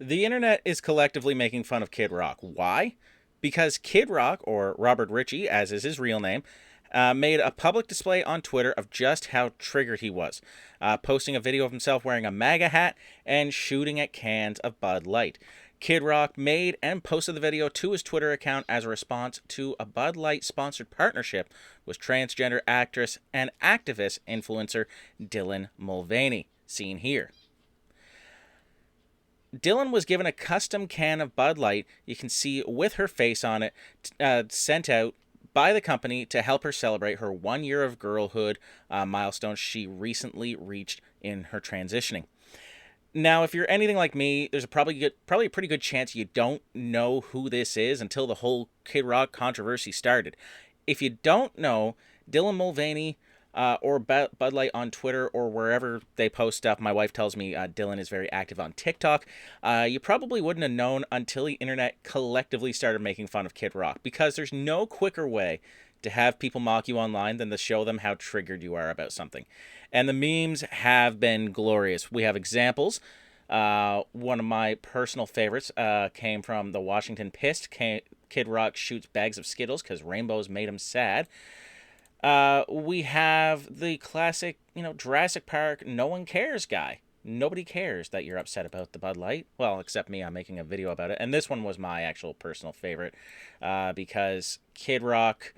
The internet is collectively making fun of Kid Rock. Why? Because Kid Rock, or Robert Ritchie, as is his real name, made a public display on Twitter of just how triggered he was, posting a video of himself wearing a MAGA hat and shooting at cans of Bud Light. Kid Rock made and posted the video to his Twitter account as a response to a Bud Light sponsored partnership with transgender actress and activist influencer Dylan Mulvaney, seen here. Dylan was given a custom can of Bud Light, you can see with her face on it, sent out by the company to help her celebrate her 1 year of girlhood milestone she recently reached in her transitioning. Now, if you're anything like me, there's probably a pretty good chance you don't know who this is until the whole Kid Rock controversy started. If you don't know, Dylan Mulvaney or Bud Light on Twitter or wherever they post stuff. My wife tells me Dylan is very active on TikTok. You probably wouldn't have known until the internet collectively started making fun of Kid Rock, because there's no quicker way to have people mock you online than to show them how triggered you are about something. And the memes have been glorious. We have examples. One of my personal favorites came from the Washington Pist. Kid Rock shoots bags of Skittles because rainbows made him sad. We have the classic, Jurassic Park, no one cares guy. Nobody cares that you're upset about the Bud Light. Well, except me, I'm making a video about it. And this one was my actual personal favorite because Kid Rock,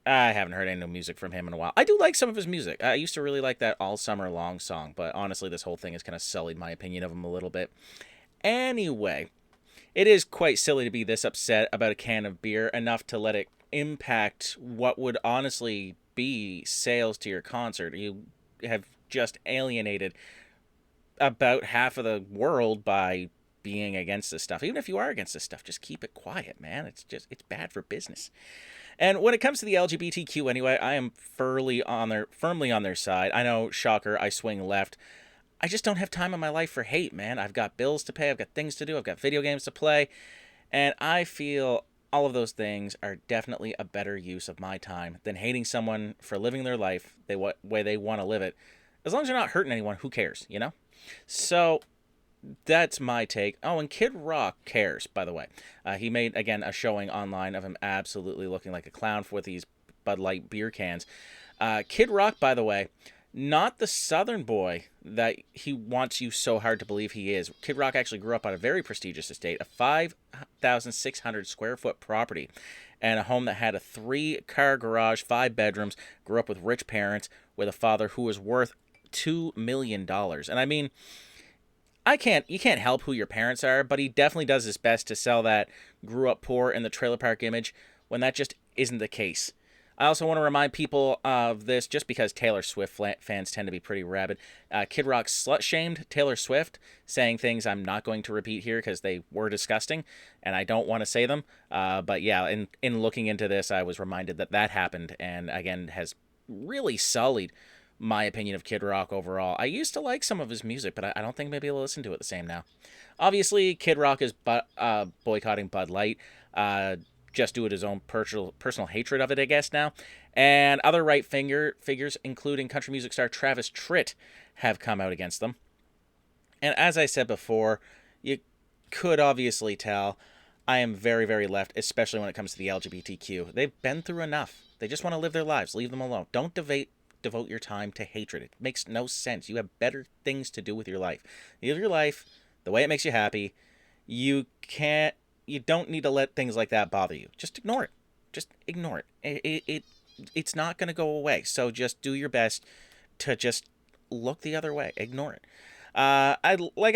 I haven't heard any new music from him in a while. I do like some of his music. I used to really like that All Summer Long song, but honestly, this whole thing has kind of sullied my opinion of him a little bit. Anyway, it is quite silly to be this upset about a can of beer enough to let it impact what would honestly be sales to your concert. You have just alienated about half of the world by being against this stuff. Even if you are against this stuff, just keep it quiet, man. It's bad for business. And when it comes to the LGBTQ anyway, I am firmly on their side. I know, shocker, I swing left. I just don't have time in my life for hate, man. I've got bills to pay, I've got things to do, I've got video games to play, and I feel all of those things are definitely a better use of my time than hating someone for living their life the way they want to live it. As long as you're not hurting anyone, who cares, So that's my take. Oh, and Kid Rock cares, by the way. He made, again, a showing online of him absolutely looking like a clown with these Bud Light beer cans. Kid Rock, by the way, not the Southern boy that he wants you so hard to believe he is. Kid Rock actually grew up on a very prestigious estate, a 5,600 square foot property, and a home that had a 3-car garage, 5 bedrooms, grew up with rich parents, with a father who was worth $2 million. And I mean, you can't help who your parents are, but he definitely does his best to sell that grew up poor in the trailer park image when that just isn't the case. I also want to remind people of this, just because Taylor Swift fans tend to be pretty rabid. Kid Rock slut-shamed Taylor Swift, saying things I'm not going to repeat here because they were disgusting, and I don't want to say them. But yeah, in looking into this, I was reminded that happened, and again, has really sullied my opinion of Kid Rock overall. I used to like some of his music, but I don't think I'm going to be able to listen to it the same now. Obviously, Kid Rock is boycotting Bud Light. Just due to his own personal hatred of it, I guess, now. And other right figures, including country music star Travis Tritt, have come out against them. And as I said before, you could obviously tell I am very, very left, especially when it comes to the LGBTQ. They've been through enough. They just want to live their lives. Leave them alone. Don't devote your time to hatred. It makes no sense. You have better things to do with your life. Live your life the way it makes you happy. You don't need to let things like that bother you. Just ignore it. Just ignore it. It's not going to go away. So just do your best to just look the other way. Ignore it. I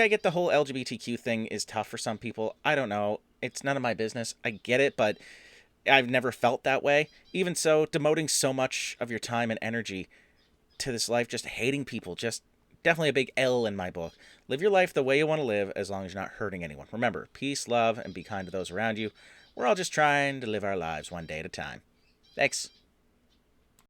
get the whole LGBTQ thing is tough for some people. I don't know. It's none of my business. I get it, but I've never felt that way. Even so, devoting so much of your time and energy to this life, just hating people, just definitely a big L in my book. Live your life the way you want to live, as long as you're not hurting anyone. Remember, peace, love, and be kind to those around you. We're all just trying to live our lives one day at a time. Thanks.